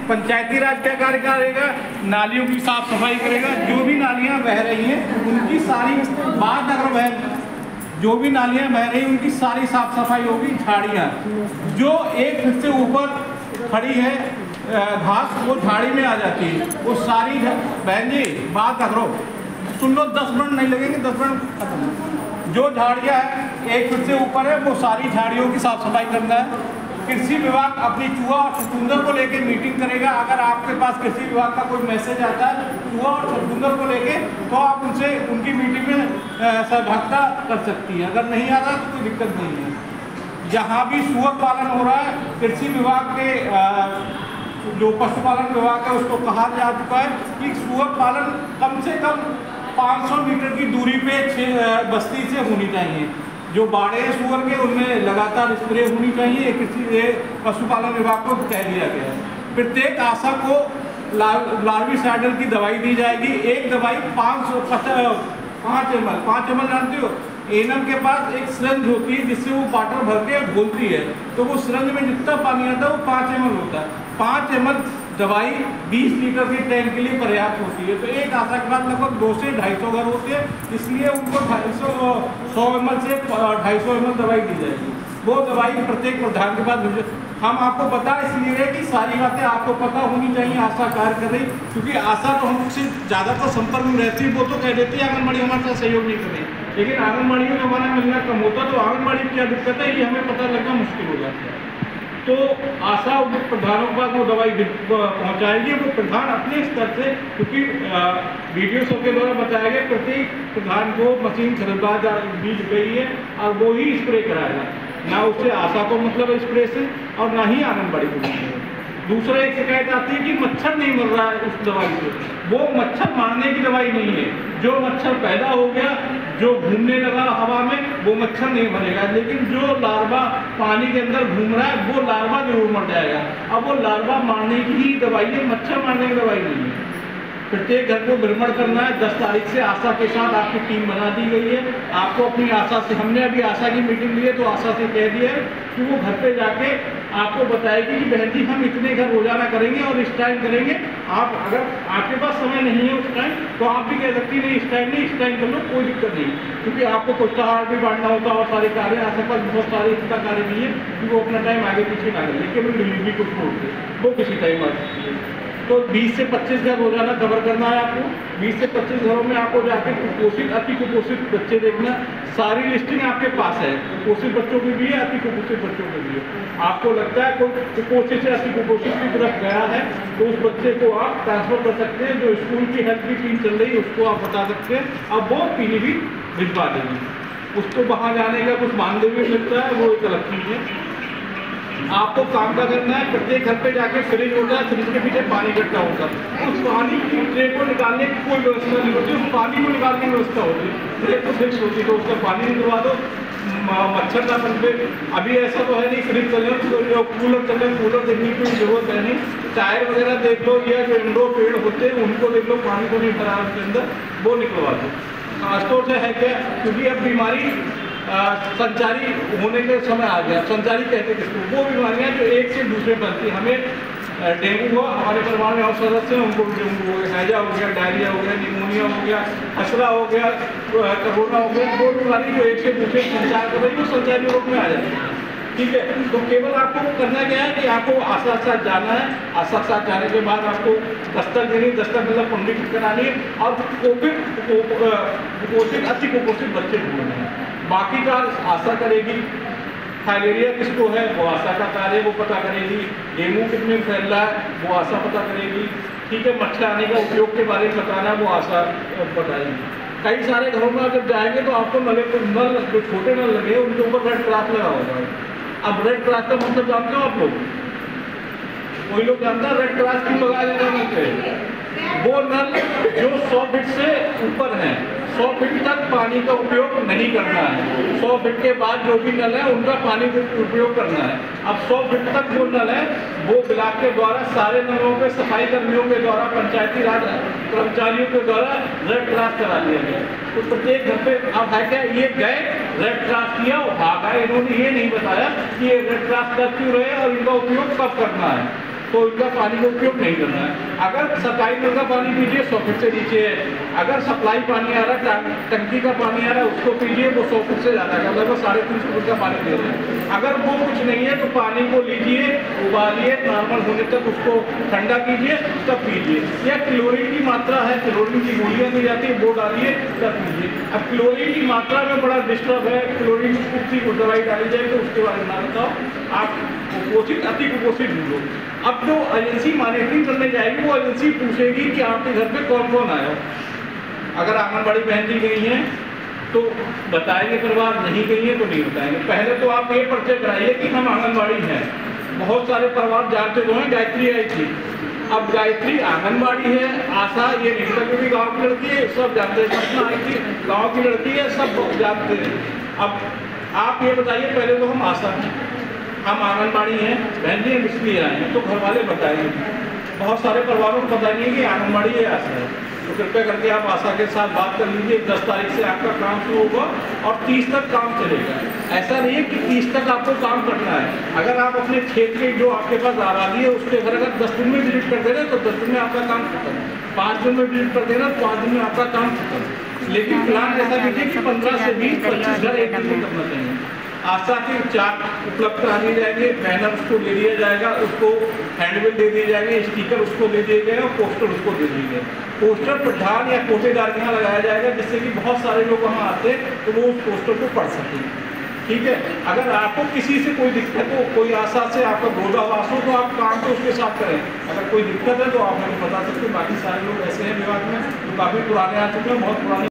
पंचायती राज क्या कार्य करेगा, नालियों की साफ सफाई करेगा। जो भी नालियां बह रही हैं उनकी सारी बात अगर जो भी नालियां बह रही हैं उनकी सारी साफ सफाई होगी। झाड़ियां जो 1 फीट से ऊपर खड़ी है घास वो झाड़ी में आ जाती है, वो सारी। बहन जी बात करो, सुन लो, 10 मिनट नहीं लगेंगे, 10 मिनट खत्म। जो झाड़ियां 1 फीट से ऊपर है वो सारी झाड़ियों की साफ सफाई करना है। कृषि विभाग अपनी चूहा और छछूंदर को लेकर मीटिंग करेगा। अगर आपके पास कृषि विभाग का कोई मैसेज आता है चूहा और छछूंदर को लेके, तो आप उनसे उनकी मीटिंग में सहभागिता कर सकती है। अगर नहीं आता तो कोई दिक्कत नहीं है। जहाँ भी सुअर पालन हो रहा है, कृषि विभाग के जो पशुपालन विभाग है उसको कहा जा चुका है कि सुअर पालन कम से कम 500 मीटर की दूरी पे बस्ती से होनी चाहिए। जो बाड़े सुअर के उनमें लगातार स्प्रे होनी चाहिए। कृषि पशुपालन विभाग को कह दिया गया है। प्रत्येक आशा को लार्विसाइडल की दवाई दी जाएगी। एक दवाई 5 ml जानते हो, एनम के पास एक सिरंज होती है जिससे वो वाटर भर के घोलती है, तो वो सिरंज में जितना पानी आता है वो 5 ml होता है। 5 ml दवाई 20 लीटर के टैंक के लिए पर्याप्त होती है। तो एक आशा के बाद लगभग 200 से 250 घर होते हैं, इसलिए उनको 100 ml से 250 ml दवाई दी जाएगी। वो दवाई प्रत्येक प्रधान के पास हम आपको बता इसलिए है कि सारी बातें आपको पता होनी चाहिए। आशा कार्य कर रही, क्योंकि आशा तो हमसे ज़्यादातर संपर्क में रहती है, वो तो कह देती है आंगनबाड़ी हमारे साथ सहयोग नहीं कर रही, लेकिन आंगनबाड़ी में हमारा मिलना कम होता तो आंगनबाड़ी में क्या दिक्कत है ये हमें पता लगना मुश्किल हो जाता है। तो आशा प्रधानों के पास वो दवाई पहुंचाएगी। वो प्रधान अपने स्तर से, क्योंकि वीडियो सब के द्वारा बताया गया प्रत्येक प्रधान को मशीन खरीदा दी गई है और वो ही स्प्रे कराएगा। ना उससे आशा को मतलब है स्प्रे से और ना ही आंगनबाड़ी को मतलब है। दूसरा एक शिकायत आती है कि मच्छर नहीं मर रहा है उस दवाई से। वो मच्छर मारने की दवाई नहीं है। जो मच्छर पैदा हो गया, जो घूमने लगा हवा में, वो मच्छर नहीं मरेगा, लेकिन जो लार्वा पानी के अंदर घूम रहा है वो लार्वा जरूर मर जाएगा। अब वो लार्वा मारने की ही दवाई है, मच्छर मारने की दवाई नहीं है। प्रत्येक घर को भ्रमण करना है। 10 तारीख से आशा के साथ आपकी टीम बना दी गई है। आपको अपनी आशा से, हमने अभी आशा की मीटिंग ली है तो आशा से कह दिया है कि वो घर पे जाके आपको बताएगी कि बहन जी हम इतने घर रोजाना करेंगे और इस टाइम करेंगे। आप अगर आपके पास समय नहीं है उस टाइम तो आप भी कह सकती नहीं इस टाइम नहीं, इस टाइम कर लो, कोई दिक्कत नहीं, क्योंकि आपको कुछ आहार भी बांटना होता है और सारे कार्य आशा पास बहुत सारे इतना कार्य नहीं है कि वो अपना टाइम आगे पीछे ना करें, लेकिन डिलीवरी को छोड़ दे वो किसी टाइम आ सकती है। तो 20 से 25 घर रोजाना कवर करना है आपको। 20 से 25 घरों में आपको जाके कुपोषित अति कुपोषित बच्चे देखना। सारी लिस्टिंग आपके पास है, कुपोषित बच्चों की भी है, अति कुपोषित बच्चों की भी है। आपको लगता है कोई कुपोषित से अति कुपोषित की तरफ गया है तो उस बच्चे को आप ट्रांसफर कर सकते हैं। जो स्कूल की हेल्थ की टीम चल रही है उसको आप बता सकते हैं, अब वो पीलीभीत भिजवा देंगे। उसको वहाँ जाने का कुछ मानदेय भी मिलता है, वो एक अलग चीज़ है। आपको काम क्या करना है, प्रत्येक घर पे जाके फ्रिज होता है, फ्रिज के पीछे पानी इकट्ठा होता है, उस पानी की ट्रे को निकालने की कोई व्यवस्था नहीं होती, उस पानी को निकालने की व्यवस्था होती है। ट्रे तो फिक्स होती है तो उसका पानी निकलवा दो, मच्छर ना बनते। अभी ऐसा तो है नहीं, फ्रिज चल रहे तो कूलर चल रहे, कूलर देखने की कोई जरूरत है नहीं। टायर वगैरह देख लो या जो इंडोर पेड़ होते हैं उनको देख लो, पानी को नहीं भरा उसके अंदर, वो निकलवा दो। खासतौर से है क्या, क्योंकि अब बीमारी संचारी होने के समय आ गया। संचारी कहते किसको, वो बीमारियां जो एक से दूसरे बनती हैं। हमें डेंगू हुआ, हमारे परिवार में और सदस्य हैं उनको डेंगू हो गया, हैजा हो गया, डायरिया हो गया, निमोनिया हो गया, खसरा हो गया, कोरोना हो गया। वो बीमारी जो एक से दूसरे संचार कर रही है वो संचारी रोग में आ जाती है। ठीक है, तो केवल आपको करना क्या है कि आपको आशा के साथ जाना है। आशा के साथ जाने के बाद आपको दस्तक देनी, दस्तक मतलब पंडित करानी है और कुपोषित अति कुपोषित बच्चे ढूंढने हैं। बाकी का आशा करेगी। फाइलेरिया किसको है वो आशा का कार्य वो पता करेगी। डेंगू कितने फैल रहा है वो आशा पता करेगी। ठीक है, मच्छरदानी का उपयोग के बारे में बताना वो आशा बताएगी। कई सारे घरों में जब जाएंगे तो आपको नल जो छोटे नल लगे उनके ऊपर रेड क्रॉस लगा होगा। अब रेड क्रॉस का मतलब जानते हो आप लोग? कोई लोग जानता है रेड क्रॉस क्यों लगाया जाता है? वो नल जो 100 फीट से ऊपर है, 100 फीट तक पानी का उपयोग नहीं करना है। 100 फीट के बाद जो भी नल है उनका पानी का उपयोग करना है। अब 100 फीट तक जो नल है वो ब्लॉक के द्वारा सारे नलों पे सफाई कर्मियों के द्वारा, पंचायती राज कर्मचारियों के द्वारा रेड क्रॉस करा दिया गया। तो प्रत्येक घर पे अब है क्या, ये गए रेड क्रॉस किया भागा, इन्होंने ये नहीं बताया कि ये रेड क्रॉस कर क्यों रहे और इनका उपयोग कब करना है। तो उनका पानी का उपयोग नहीं करना है। अगर सरकारी नल का पानी पीजिए 100 फीट से नीचे है, अगर सप्लाई पानी आ रहा है, टंकी का पानी आ रहा है उसको पीजिए, वो 100 फीट से ज़्यादा है, लगभग 350 फीट का पानी दे रहे हैं। अगर वो कुछ नहीं है तो पानी को लीजिए, उबालिए, नॉर्मल होने तक उसको ठंडा कीजिए, तब पीजिए। या क्लोरीन की मात्रा है, क्लोरीन की गोलियाँ दी जाती है, वो डालिए तब पीजिए। अब क्लोरीन की मात्रा में बड़ा डिस्टर्ब है, क्लोरीन की कितनी दवाई डाली जाए तो उसके बारे में ना बताओ, आप कुपोषित अति कुपोषित ढूंढो। अब जो एजेंसी मॉनिटरिंग करने जाएगी वो एजेंसी पूछेगी कि आपके घर पे कौन कौन आया हो। अगर आंगनबाड़ी बहन जी गई हैं तो बताएंगे परिवार, नहीं गई है तो नहीं बताएंगे। पहले तो आप ये परिचय कराइए कि हम आंगनबाड़ी हैं। बहुत सारे परिवार जानते तो हैं गायत्री आई थी, अब गायत्री आंगनबाड़ी है, आशा ये नहीं पता क्योंकि गाँव की लड़की है, सब जानते हैं। सपना आई थी गाँव की लड़की है, सब जानते हैं। अब आप ये बताइए, पहले तो हम आशा हैं, हम आंगनबाड़ी हैं, बहन जी हम इसलिए आए हैं, तो घर वाले बताएंगे। बहुत सारे परिवारों को पता नहीं है कि आंगनबाड़ी है, आशा है, तो कृपया करके आप आशा के साथ बात कर लीजिए। 10 तारीख से आपका काम शुरू होगा और 30 तक काम चलेगा। ऐसा नहीं है कि 30 तक आपको काम करना है। अगर आप अपने क्षेत्र के जो आपके पास आबादी है उसके घर अगर 10 दिन में विजिट कर दे रहे तो 10 दिन में आपका काम खत्म, 5 दिन में विजिट कर देना तो 5 दिन में आपका काम खत्म। लेकिन प्लान ऐसा कीजिए कि 15 से 20-25 घर एक दिन में करना चाहिए। आशा के चार्ट उपलब्ध करा दिए जाएंगे, बैनर उसको दे दिया जाएगा, उसको हैंडबिल दे दिए जाएंगे, स्टिकर उसको दे दिए जाएगा, पोस्टर उसको दे दिए जाएंगे। पोस्टर प्रधान या कोटेदार के यहाँ लगाया जाएगा जिससे कि बहुत सारे लोग वहाँ आते तो वो उस पोस्टर को पढ़ सकें। ठीक है, अगर आपको किसी से कोई दिक्कत हो, कोई आशा से आपका विरोधाभास हो तो आप काम तो उसके साथ करें। अगर कोई दिक्कत है तो आप हमें बता सकते हैं। बाकी सारे लोग ऐसे हैं विभाग में जो काफ़ी पुराने आ चुके हैं, बहुत पुराने